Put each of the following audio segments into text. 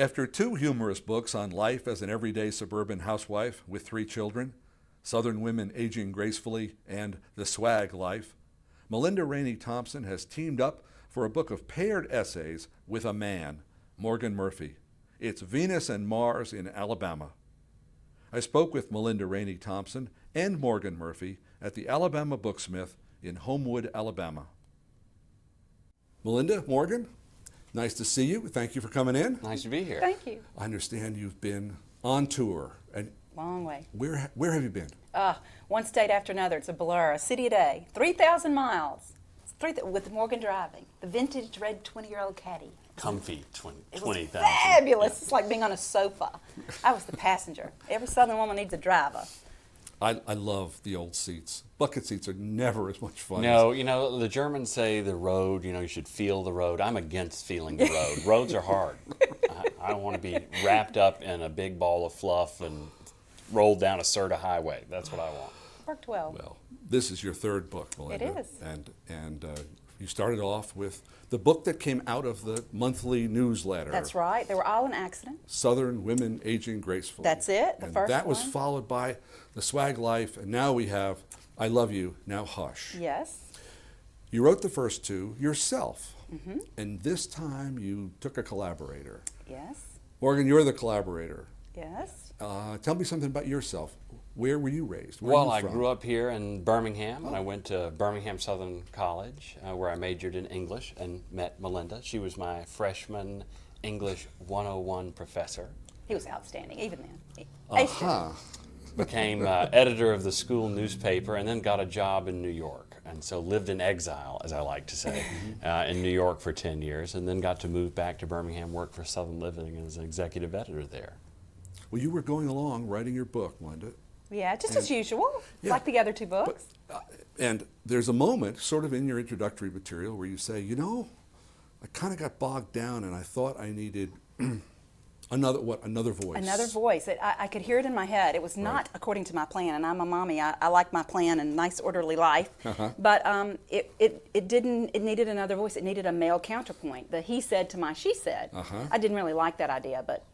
After two humorous books on life as an everyday suburban housewife with 3 children, Southern Women Aging Gracefully and The Swag Life, Melinda Rainey Thompson has teamed up for a book of paired essays with a man, Morgan Murphy. It's Venus and Mars in Alabama. I spoke with Melinda Rainey Thompson and Morgan Murphy at the Alabama Booksmith in Homewood, Alabama. Melinda, Morgan, nice to see you. Thank you for coming in. Nice to be here. Thank you. I understand you've been on tour. And Long way. where have you been? One state after another. It's a blur. A city a day. 3,000 miles. With Morgan driving. The vintage red 20-year-old Caddy. Comfy, It was 20,000. fabulous. Yeah. It's like being on a sofa. I was the passenger. Every Southern woman needs a driver. I love the old seats. Bucket seats are never as much fun. No, you know, the Germans say the road, you should feel the road. I'm against feeling the road. Roads are hard. I don't want to be wrapped up in a big ball of fluff and rolled down a Serta highway. That's what I want. Worked well. Well, this is your third book, Melinda. It is. And you started off with the book that came out of the monthly newsletter. That's right. They were all an accident. Southern Women Aging Gracefully. That's it, the and first that was one. followed by The Swag Life, and now we have I Love You, Now Hush. Yes. You wrote the first two yourself, Mm-hmm. and this time you took a collaborator. Yes. Morgan, you're the collaborator. Yes. Tell me something about yourself. Where were you raised? Where are Well, you I from? grew up here in Birmingham, and I went to Birmingham Southern College, where I majored in English and met Melinda. She was my freshman English 101 professor. He was outstanding, even then. Uh-huh. Became editor of the school newspaper, and then got a job in New York. And so lived in exile, as I like to say, in New York for 10 years, and then got to move back to Birmingham, work for Southern Living as an executive editor there. Well, you were going along writing your book, Melinda. Yeah, just as usual, Yeah. like the other two books. And there's a moment, sort of in your introductory material, where you say, I kind of got bogged down, and I thought I needed another voice. Another voice. I could hear it in my head. It was not according to my plan, and I'm a mommy. I like my plan and nice, orderly life. Uh-huh. But it didn't. It needed another voice. It needed a male counterpoint. The he said to my she said. Uh-huh. I didn't really like that idea, but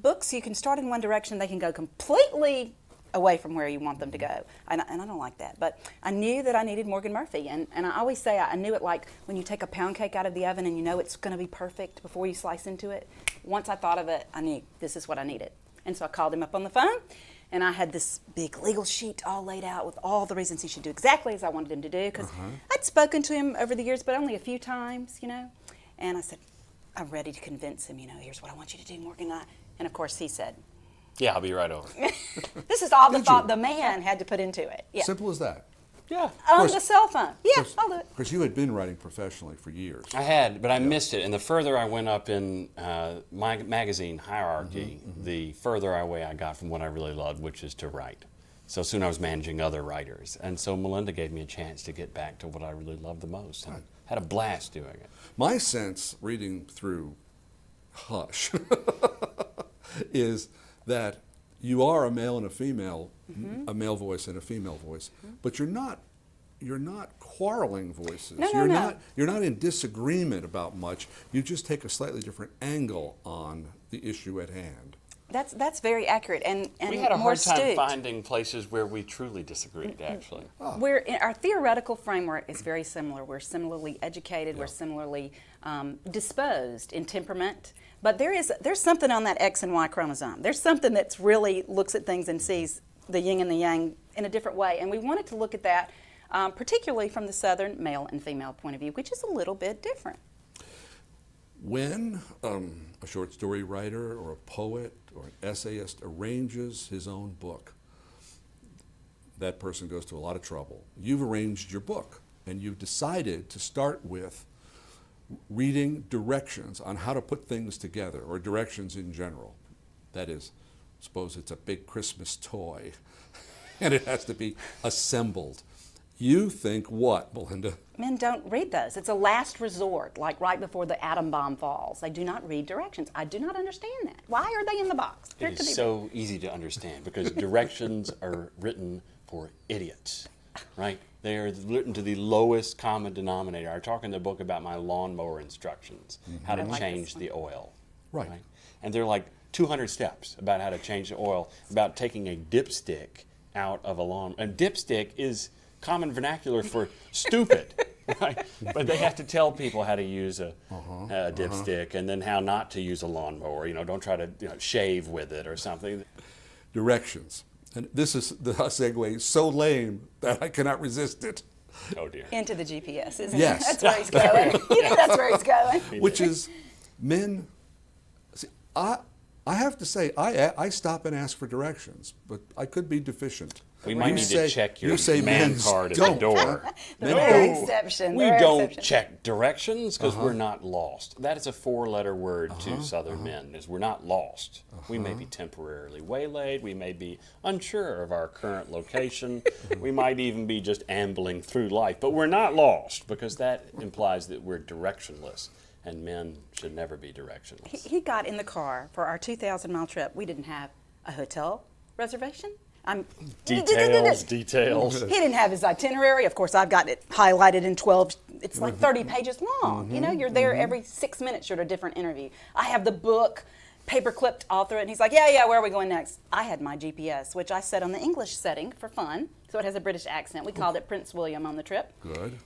books, you can start in one direction, they can go completely away from where you want them to go, and I don't like that. But I knew that I needed Morgan Murphy, and I always say I knew it like when you take a pound cake out of the oven and you know it's going to be perfect before you slice into it. Once I thought of it, I knew this is what I needed, and so I called him up on the phone, and I had this big legal sheet all laid out with all the reasons he should do exactly as I wanted him to do, because I'd spoken to him over the years, but only a few times, and I said, I'm ready to convince him, here's what I want you to do, Morgan. And of course he said, Yeah, I'll be right over. this is all the Did thought you? the man had to put into it. Yeah. Simple as that. Yeah. On course. the cell phone. Yeah, I'll do it. Because you had been writing professionally for years. I had, but I missed it. And the further I went up in my magazine hierarchy, the further away I got from what I really loved, which is to write. So soon I was managing other writers. And so Melinda gave me a chance to get back to what I really loved the most. And had a blast doing it. My sense, reading through Hush, is that you are a male and a female, a male voice and a female voice, but you're not quarreling voices. No, You're not in disagreement about much. You just take a slightly different angle on the issue at hand. That's very accurate and We had a more hard time astute. finding places where we truly disagreed, actually. Our theoretical framework is very similar. We're similarly educated. We're similarly disposed in temperament. But there's something on that X and Y chromosome. There's something that's really looks at things and sees the yin and the yang in a different way. And we wanted to look at that particularly from the Southern male and female point of view, which is a little bit different. When a short story writer or a poet or an essayist arranges his own book, that person goes to a lot of trouble. You've arranged your book, and you've decided to start with reading directions on how to put things together, or directions in general. That is, suppose it's a big Christmas toy, and it has to be assembled. You think what, Melinda? Men don't read those. It's a last resort, like right before the atom bomb falls. They do not read directions. I do not understand that. Why are they in the box? It is so easy to understand because directions are written for idiots, right? They are written to the lowest common denominator. I talk in the book about my lawnmower instructions, how to I like change this one. the oil. Right. And they're like 200 steps about how to change the oil, about taking a dipstick out of a lawn. And dipstick is common vernacular for stupid, right? But they have to tell people how to use a dipstick and then how not to use a lawnmower. Don't try to shave with it or something. Directions. And this is the segue so lame that I cannot resist it. Oh, dear. Into the GPS, isn't Yes. it? That's where he's going. That's where he's going. Which is men. See, I have to say, I stop and ask for directions, but I could be deficient. We might need to check your you say man men card at don't. the door. There are exceptions. We There are don't exceptions. check directions because we're not lost. That is a 4-letter word to Southern men, is we're not lost. We may be temporarily waylaid. We may be unsure of our current location. We might even be just ambling through life. But we're not lost because that implies that we're directionless. And men should never be directionless. He got in the car for our 2,000-mile trip. We didn't have a hotel reservation. Details. He didn't have his itinerary. Of course, I've got it highlighted in 12. It's like 30 pages long. You're there every 6 minutes. You're at a different interview. I have the book paper clipped all through it. And he's like, yeah, where are we going next? I had my GPS, which I set on the English setting for fun. So it has a British accent. We called it Prince William on the trip. Good.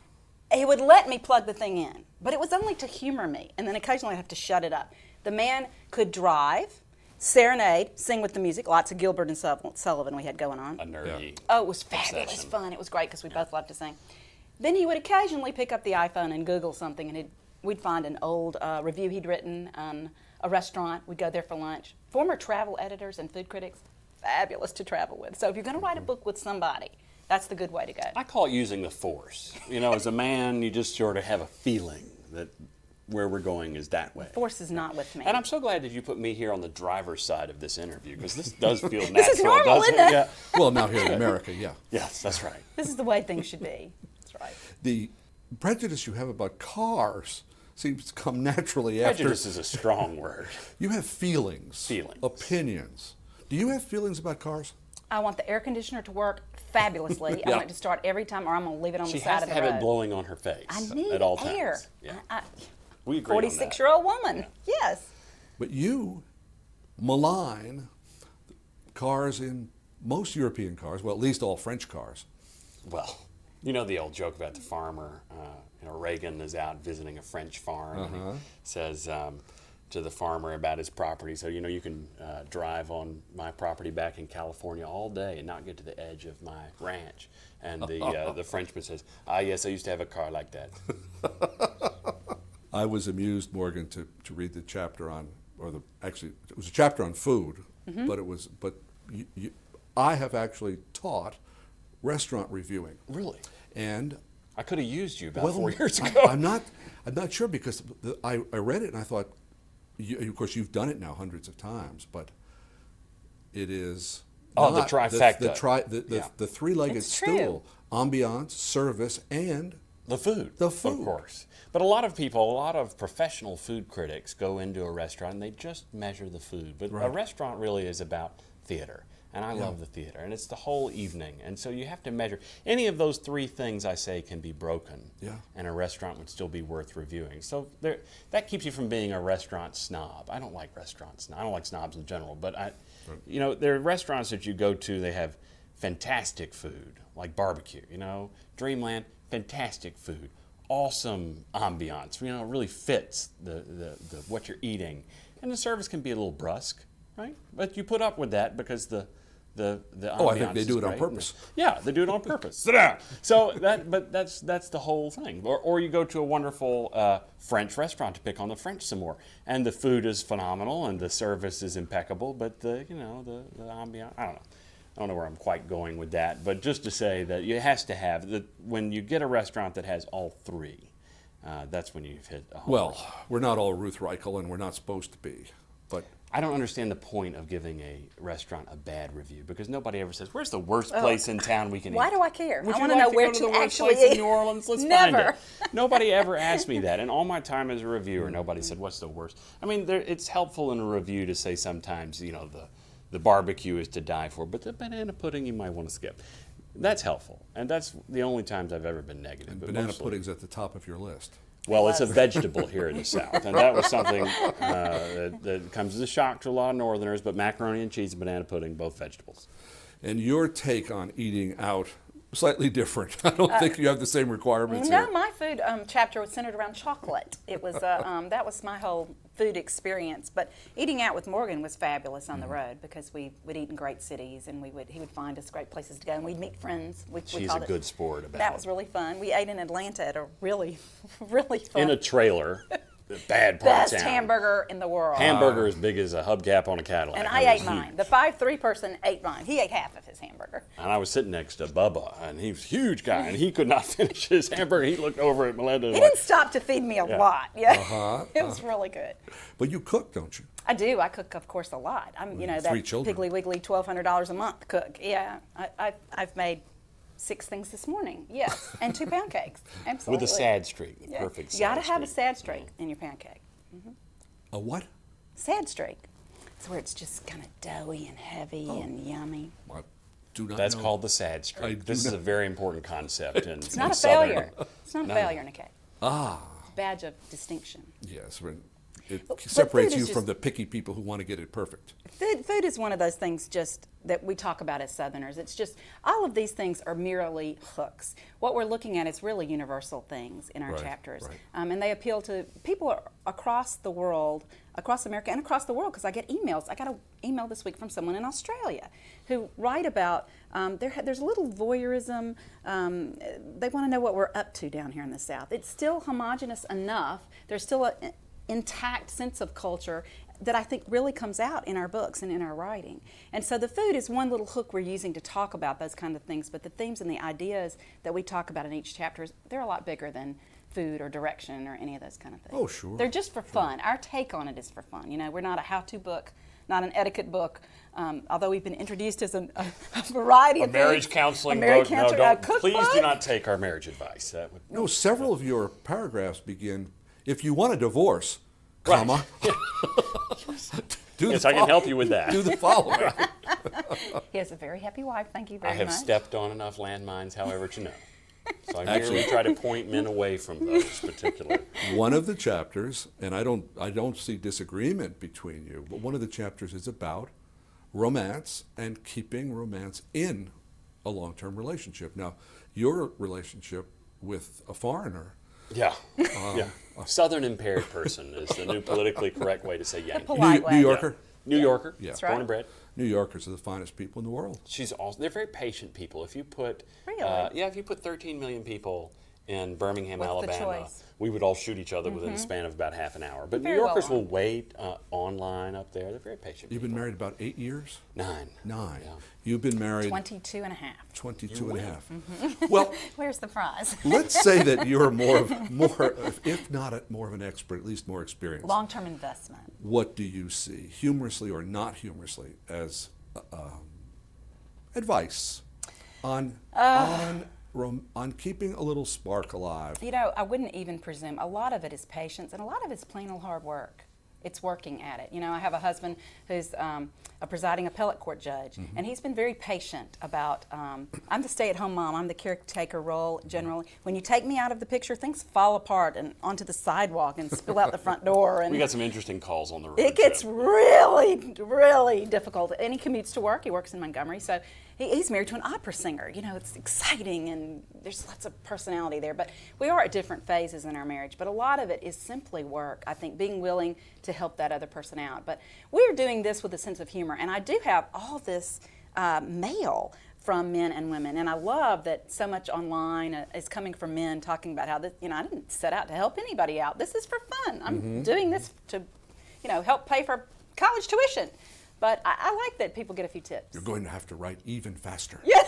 He would let me plug the thing in, but it was only to humor me, and then occasionally I'd have to shut it up. The man could drive, serenade, sing with the music, lots of Gilbert and Sullivan we had going on. A nerdy. Oh, it was fabulous obsession. fun. It was great because we both loved to sing. Then he would occasionally pick up the iPhone and Google something, and we'd find an old review he'd written on a restaurant. We'd go there for lunch. Former travel editors and food critics, fabulous to travel with. So if you're going to write a book with somebody, that's the good way to go. I call it using the force. As a man, you just sort of have a feeling that where we're going is that way. Force is not with me. And I'm so glad that you put me here on the driver's side of this interview because this does feel natural. This is normal, doesn't isn't it? Yeah. Well, now here in America, yeah. Yes, that's right. This is the way things should be. That's right. The prejudice you have about cars seems to come naturally Prejudice after. is a strong word. You have feelings, opinions. Do you have feelings about cars? I want the air conditioner to work fabulously. I Yeah. want it to start every time, or I'm going to leave it on She the side has of to the have road. it blowing on her face I need at all air. times. Yeah. I, We agree on that. 46-year-old woman. Yes. But you malign cars in most European cars, well, at least all French cars. Well, the old joke about the farmer. Reagan is out visiting a French farm, and he says to the farmer about his property. So, you can drive on my property back in California all day and not get to the edge of my ranch. And the Frenchman says, yes, I used to have a car like that. I was amused, Morgan, to read the chapter on, actually, it was a chapter on food, but I have actually taught restaurant reviewing. Really? And I could have used you about 4 years I- ago. I'm not sure because I read it and I thought, of course, you've done it now hundreds of times, but it is Oh, the not trifecta. the three-legged It's true. stool, ambiance, service, and The food. The food. Of course. But a lot of professional food critics go into a restaurant and they just measure the food. But a Right. restaurant really is about theater. And I love the theater. And it's the whole evening. And so you have to measure. Any of those three things, I say, can be broken. Yeah. And a restaurant would still be worth reviewing. So that keeps you from being a restaurant snob. I don't like restaurants. I don't like snobs in general. But, there are restaurants that you go to, they have fantastic food, like barbecue, Dreamland, fantastic food. Awesome ambiance, it really fits the what you're eating. And the service can be a little brusque, right? But you put up with that because the ambiance I think they do is it on great. purpose. Yeah, they do it on purpose. Sit down. So that's the whole thing. Or you go to a wonderful French restaurant to pick on the French some more, and the food is phenomenal and the service is impeccable, but the ambiance, I don't know where I'm quite going with that, but just to say that it has to have when you get a restaurant that has all three, that's when you've hit a home run. well, we're not all Ruth Reichel, and we're not supposed to be, but. I don't understand the point of giving a restaurant a bad review because nobody ever says, "Where's the worst place in town we can eat?" Why do I care? Would I you want to like know where go to to the worst actually place eat. in New Orleans? Let's Never. find it. Nobody ever asked me that. In all my time as a reviewer, nobody said, "What's the worst?" I mean, it's helpful in a review to say sometimes, the barbecue is to die for, but the banana pudding you might want to skip. That's helpful, and that's the only times I've ever been negative. And but banana mostly- pudding's at the top of your list. Well, it's a vegetable here in the South, and that was something that comes as a shock to a lot of Northerners, but macaroni and cheese and banana pudding, both vegetables. And your take on eating out, slightly different. I don't think you have the same requirements No, here. my food chapter was centered around chocolate. It was that was my whole food experience. But eating out with Morgan was fabulous on the road because we would eat in great cities, and he would find us great places to go, and we'd meet friends. She's a good sport about it. That was really fun. We ate in Atlanta at a really, really fun. In a trailer, the bad part best of town. hamburger in the world. Hamburger as big as a hubcap on a Cadillac. And It I was ate mine. huge. The 5'3" person ate mine. He ate half of his hamburger. And I was sitting next to Bubba, and he was a huge guy, and he could not finish his hamburger. He looked over at Melinda and He like, didn't stop to feed me a lot. Yeah, it was really good. But you cook, don't you? I do. I cook, of course, a lot. I'm, that 3 children. Piggly Wiggly $1,200 a month cook. Yeah, I've made 6 things this morning. Yes, and 2 pancakes. Absolutely. with a sad streak, Yeah. perfect You got to sad have a streak. sad streak in your pancake. A what? Sad streak. It's where it's just kind of doughy and heavy and yummy. I do not That's know. called the sad I streak. do This is not- a very important concept. It's not a failure. It's not a failure in a cake. Ah, It's a badge of distinction. yes. It But separates food you is from just- the picky people who want to get it perfect. Food is one of those things just that we talk about as Southerners. It's just all of these things are merely hooks. What we're looking at is really universal things in our Right, chapters, right. And they appeal to people across the world, across America, and across the world. Because I get emails. I got an email this week from someone in Australia who write about there's a little voyeurism. They want to know what we're up to down here in the South. It's still homogenous enough. There's still an intact sense of culture that I think really comes out in our books and in our writing. And so the food is one little hook we're using to talk about those kind of things, but the themes and the ideas that we talk about in each chapter, they're a lot bigger than food or direction or any of those kind of things. Oh, sure. They're just for fun. Our take on it is for fun. We're not a how-to book, not an etiquette book, although we've been introduced as a variety of Marriage things. counseling A marriage book. counselor, No, a don't. Please do cookbook. not take our marriage advice. That would, No, several of your paragraphs begin, if you want a divorce, Right. comma, do yes, the I can fol- help you with that. Do the following. He has a very happy wife. Thank you I very have much. stepped on enough landmines, however, to know. So I Actually- merely try to point men away from those particular. One of the chapters, and I don't see disagreement between you, but one of the chapters is about romance and keeping romance in a long-term relationship. Now, your relationship with a foreigner, Yeah. Yeah. Southern impaired person is the new politically correct way to say Yankee. polite New way. Yorker, New Yorker. Yeah. That's right. Born and bred. New Yorkers are the finest people in the world. She's also, they're very patient people. If you put, Really? if you put 13 million people in Birmingham, What's the Alabama, choice? we would all shoot each other within the span of about half an hour. But Very New well Yorkers will armed. wait online up there. They're very patient. You've been people. married about 8 years? 9. 9. Yeah. You've been married 22 and a half. 22 and a half. Well, Where's the prize? let's say that you're more, if not more of an expert, at least more experienced. Long-term investment. What do you see, humorously or not humorously, as advice on keeping a little spark alive? I wouldn't even presume. A lot of it is patience, and a lot of it's plain old hard work. It's working at it. I have a husband who's a presiding appellate court judge, and he's been very patient about, I'm the stay-at-home mom, I'm the caretaker role generally. When you take me out of the picture, things fall apart and onto the sidewalk and spill out the front door. And We got some interesting calls on the road. it gets trip. really, really difficult. And he commutes to work. He works in Montgomery, so he's married to an opera singer. It's exciting, and there's lots of personality there. But we are at different phases in our marriage. But a lot of it is simply work, I think, being willing to help that other person out. But we're doing this with a sense of humor. And I do have all this mail from men and women. And I love that so much online is coming from men talking about how this, I didn't set out to help anybody out. This is for fun. I'm doing this to, help pay for college tuition. But I like that people get a few tips. You're going to have to write even faster. Yeah.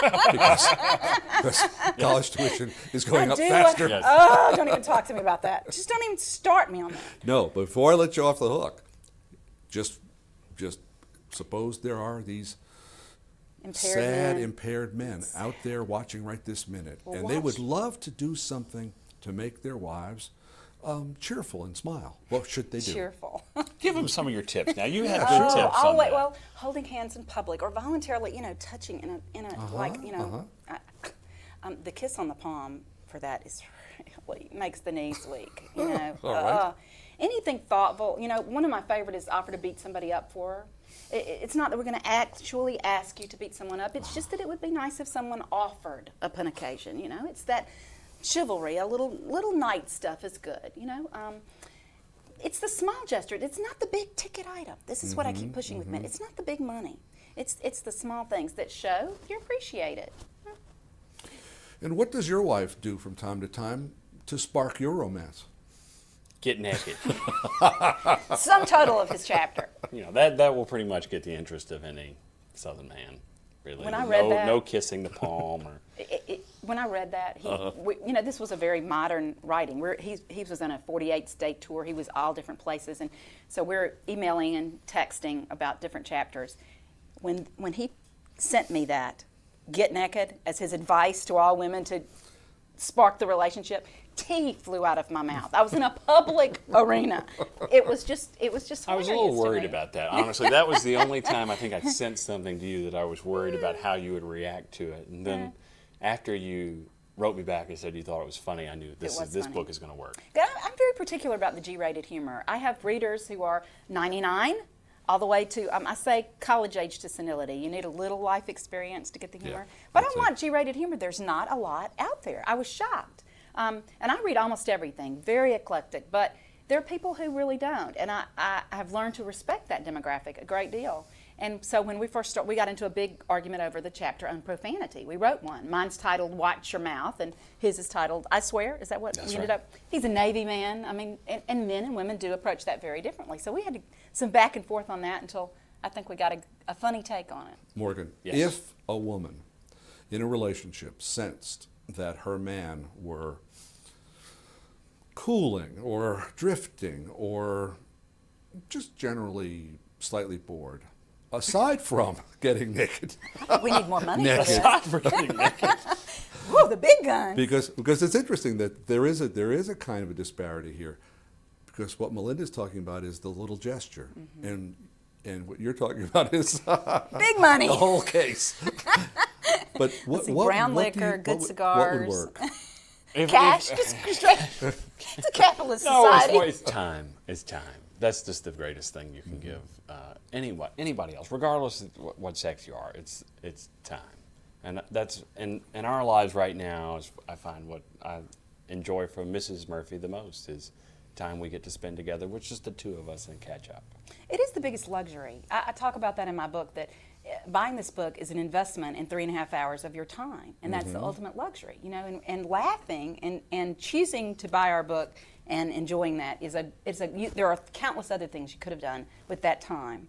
because college tuition is going up do faster. Yes. Oh, don't even talk to me about that. Just don't even start me on that. No, before I let you off the hook, just suppose there are these Impaired sad, men. impaired men out there watching right this minute, Well, and they would watch. love to do something to make their wives cheerful and smile. What should they do? Cheerful. Give them some of your tips. Now, you had Yeah, good sure. tips on that. Well, holding hands in public or voluntarily, touching in a like, the kiss on the palm for that is really makes the knees weak. You know, All right. Anything thoughtful. You know, one of my favorite is offer to beat somebody up for her. It's not that we're going to actually ask you to beat someone up. It's just that it would be nice if someone offered upon occasion. You know, it's that chivalry. A little night stuff is good. You know, it's the small gesture. It's not the big ticket item. This is what I keep pushing with men. It's not the big money. It's the small things that show you appreciate it. And what does your wife do from time to time to spark your romance? Get naked. Sum total of his chapter. You know, that will pretty much get the interest of any Southern man, really. When I read that- no kissing the palm or When I read that, you know, this was a very modern writing. He was on a 48-state tour. He was all different places, and so we're emailing and texting about different chapters. When he sent me that, get naked, as his advice to all women to spark the relationship, tea flew out of my mouth. I was in a public arena. It was just I was a hilarious little to worried me. about that. Honestly, that was the only time I think I sent something to you that I was worried about how you would react to it. And then after you wrote me back and said you thought it was funny, I knew this was funny. book is going to work. I'm very particular about the G-rated humor. I have readers who are 99 all the way to, I say college age to senility. You need a little life experience to get the humor. But I want G-rated humor. There's not a lot out there. I was shocked. And I read almost everything, very eclectic, but there are people who really don't. And I have learned to respect that demographic a great deal. And so when we first started, we got into a big argument over the chapter on profanity. We wrote one. Mine's titled Watch Your Mouth, and his is titled I Swear. Is that what we ended up? He's a Navy man. I mean, and men and women do approach that very differently. So we had some back and forth on that until I think we got a funny take on it. Morgan, Yes. if a woman in a relationship sensed that her man were cooling or drifting or just generally slightly bored, aside from getting naked, We need more money for Naked. this. Whoa, the big gun. because it's interesting that there is a kind of a disparity here, because what Melinda's talking about is the little gesture, and what you're talking about is Big money. the whole case. But Let's see, brown what do liquor, you- good what would cigars. work? Cash, just straight. It's a capitalist No, society. it's time. It's time. That's just the greatest thing you can give anybody else, regardless of what sex you are. It's time, and that's in our lives right now. Is I find what I enjoy from Mrs. Murphy the most is time we get to spend together, with just the two of us, and catch up. It is the biggest luxury. I talk about that in my book, that buying this book is an investment in 3.5 hours of your time, and that's the ultimate luxury. You know, and laughing and choosing to buy our book and enjoying that there are countless other things you could have done with that time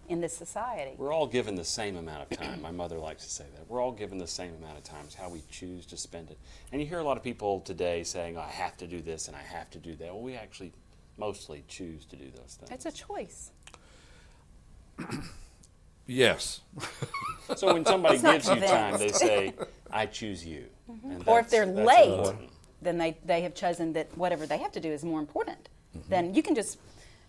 in this society. We're all given the same amount of time. My mother likes to say that. We're all given the same amount of time. It's how we choose to spend it. And you hear a lot of people today saying, I have to do this and I have to do that. Well, we actually mostly choose to do those things. It's a choice. Yes. So when somebody It's not gives you time, they convinced. say, I choose you. And Or if they're that's late, important. then they have chosen that whatever they have to do is more important. Then you can just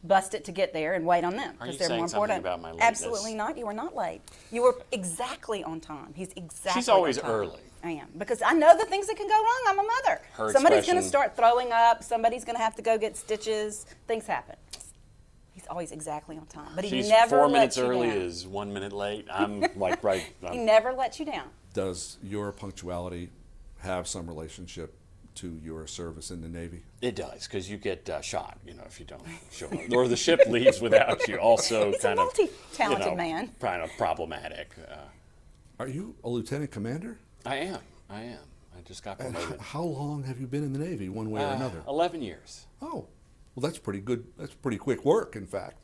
bust it to get there and wait on them Are because you they're saying more something important. about my lateness? Absolutely not. You were not late. You were exactly on time. He's exactly She's always on time. early. I am, because I know the things that can go wrong. I'm a mother. Her Somebody's going to expression- start throwing up. Somebody's going to have to go get stitches. Things happen. He's always exactly on time, but he She's never 4 lets minutes you early down. is 1 minute late. I'm like right. He never lets you down. Does your punctuality have some relationship to your service in the Navy? It does, because you get shot, if you don't show up. Or the ship leaves without you. Also He's a kind of multi-talented man. Kind of problematic. Are you a lieutenant commander? I am. I just got And promoted. how long have you been in the Navy, one way or another? 11 years. Oh, well, that's pretty good. That's pretty quick work, in fact.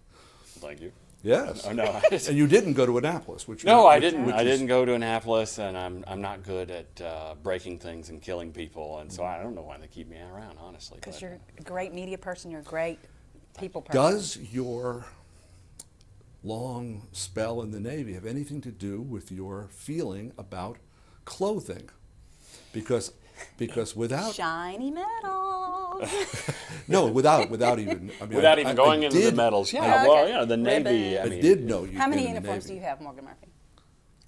Thank you. Yes. Oh, no. And you didn't go to Annapolis, which No, I which- didn't. which I is- didn't go to Annapolis, and I'm not good at breaking things and killing people, and so I don't know why they keep me around, honestly. Because but- you're a great media person. You're a great people person. Does your long spell in the Navy have anything to do with your feeling about clothing? Because without Shiny metals. no, without even I mean, Without I- even I going into the did- medals, yeah. Okay. Well, yeah, the Navy. Ribbon. I did know you. How many uniforms do you have, Morgan Murphy?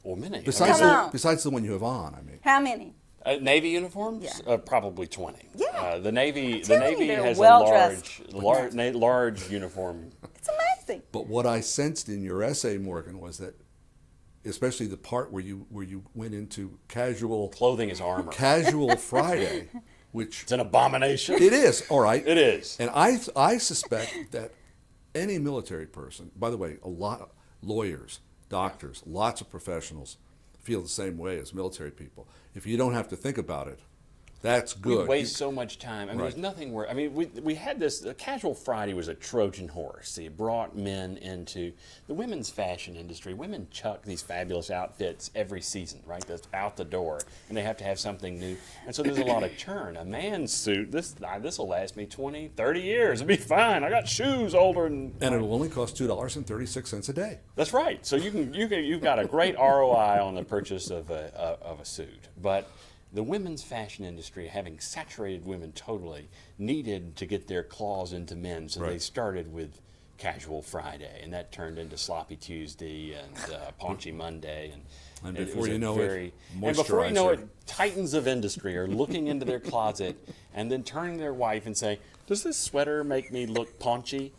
Well, many. Besides Come on. besides the one you have on, I mean. How many? Navy uniforms? Yeah. Probably 20. Yeah. The Navy they're has well-dressed. a large uniform. It's amazing. But what I sensed in your essay, Morgan, was that, especially the part where you went into Clothing is armor. casual Friday, which It's an abomination. it is, all right. It is. And I suspect that any military person, by the way, a lot of lawyers, doctors, lots of professionals feel the same way as military people. If you don't have to think about it, that's good. We waste so much time. I mean, Right. there's nothing worse. I mean, we had this. Casual Friday was a Trojan horse. It brought men into the women's fashion industry. Women chuck these fabulous outfits every season, right? That's out the door, and they have to have something new. And so there's a lot of churn. A man's suit, this will last me 20, 30 years. It'll be fine. I got shoes older than. And it'll only cost $2.36 a day. That's right. So you've got a great ROI on the purchase of a suit, but. The women's fashion industry, having saturated women totally, needed to get their claws into men, so they started with Casual Friday, and that turned into Sloppy Tuesday and Paunchy Monday, And it before was you a know it, and before you know moisturizer. it, titans of industry are looking into their closet and then turning to their wife and saying, "Does this sweater make me look paunchy?"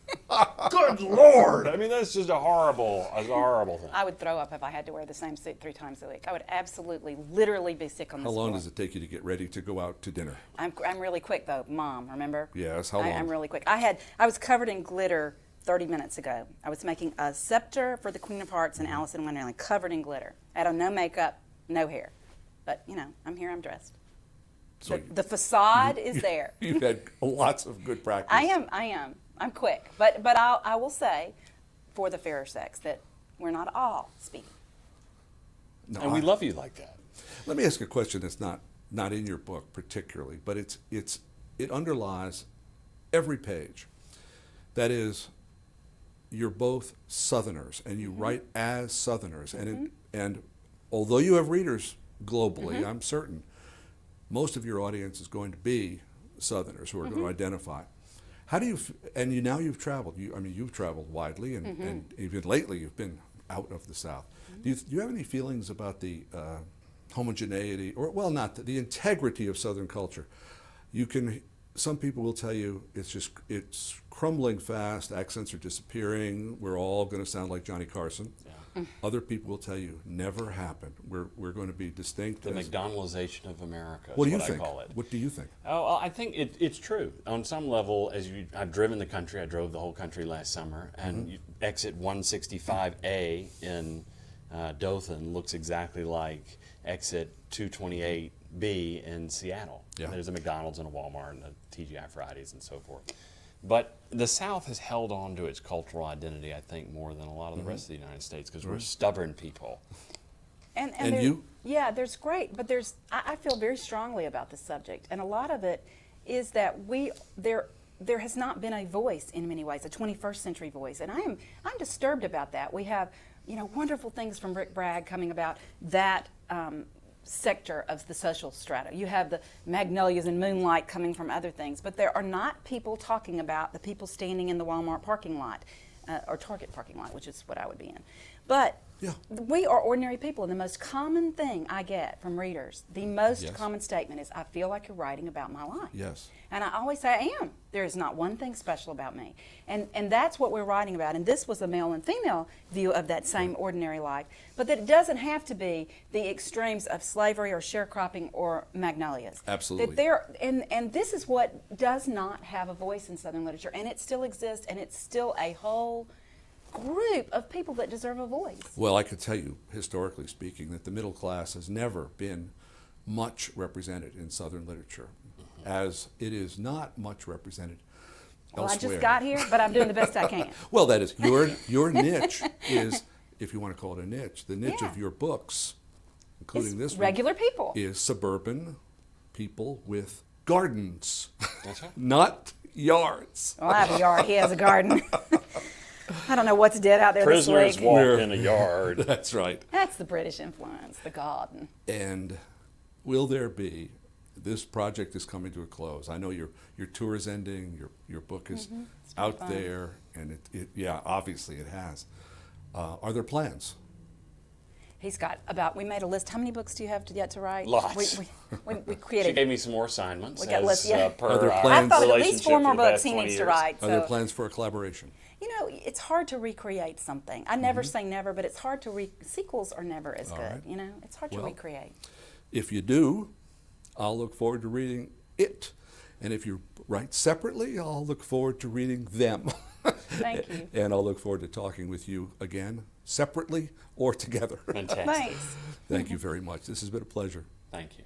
Good Lord! I mean, that's just a horrible thing. I would throw up if I had to wear the same suit 3 times a week. I would absolutely, literally be sick on How this long floor. does it take you to get ready to go out to dinner? I'm really quick though, Mom. Remember? Yes, how long? I'm really quick. I was covered in glitter 30 minutes ago. I was making a scepter for the Queen of Hearts and Alice in Wonderland, covered in glitter. I had on no makeup, no hair, but I'm here. I'm dressed. So The facade is there. You've had lots of good practice. I am. I'm quick, but I will say, for the fairer sex, that we're not all speaking. No, And we love you like that. Let me ask a question that's not in your book particularly, but it underlies every page. That is, you're both Southerners, and you write as Southerners, and although you have readers globally, I'm certain most of your audience is going to be Southerners who are going to identify. How do you? And now you've traveled. You've traveled widely, and even lately you've been out of the South. Do you have any feelings about the homogeneity, or not the integrity of Southern culture? Some people will tell you it's crumbling fast. Accents are disappearing. We're all going to sound like Johnny Carson. Yeah. Other people will tell you never happened. We're going to be distinct. The McDonaldization of America. What do you I think? call it. What do you think? Oh, well, I think it's true. On some level, I've driven the country. I drove the whole country last summer, and you exit 165A in Dothan looks exactly like exit 228B in Seattle. Yeah. There's a McDonald's and a Walmart and a TGI Fridays and so forth. But the South has held on to its cultural identity, I think, more than a lot of the rest of the United States, because we're stubborn people. And you? Yeah, there's great, but I feel very strongly about this subject, and a lot of it is that there has not been a voice in many ways, a 21st century voice, and I'm disturbed about that. We have wonderful things from Rick Bragg coming about that sector of the social strata. You have the magnolias and moonlight coming from other things, but there are not people talking about the people standing in the Walmart parking lot or Target parking lot, which is what I would be in. But we are ordinary people, and the most common thing I get from readers, the most common statement is, "I feel like you're writing about my life." Yes. And I always say, I am. There is not one thing special about me. And that's what we're writing about. And this was a male and female view of that same ordinary life. But that it doesn't have to be the extremes of slavery or sharecropping or magnolias. Absolutely. And this is what does not have a voice in Southern literature. And it still exists, and it's still a whole group of people that deserve a voice. Well, I could tell you, historically speaking, that the middle class has never been much represented in Southern literature, as it is not much represented Well, elsewhere. I just got here, but I'm doing the best I can. Well, that is, your niche is, if you want to call it a niche, the niche of your books, including this regular one, people. is suburban people with gardens, That's right. not yards. Well, I have a yard. He has a garden. I don't know what's dead out there Prisoners this week. walk in a yard. That's right. That's the British influence, the garden. And will there be, this project is coming to a close. I know your tour is ending, your book is out fun. there, and it obviously it has. Are there plans? He's got we made a list. How many books do you have yet to write? Lots. We created. She gave me some more assignments. We got as, lists, yeah. per Are there our plans? I thought at least relationship 4 more for the books past he 20 needs to years. write. Are there So, plans for a collaboration? you know, it's hard to recreate something. I never say never, but it's hard to sequels are never as good. right. You know, it's hard to Well, recreate. If you do, I'll look forward to reading it. And if you write separately, I'll look forward to reading them. Thank you. And I'll look forward to talking with you again, separately or together. Fantastic. Thanks. Thank you very much. This has been a pleasure. Thank you.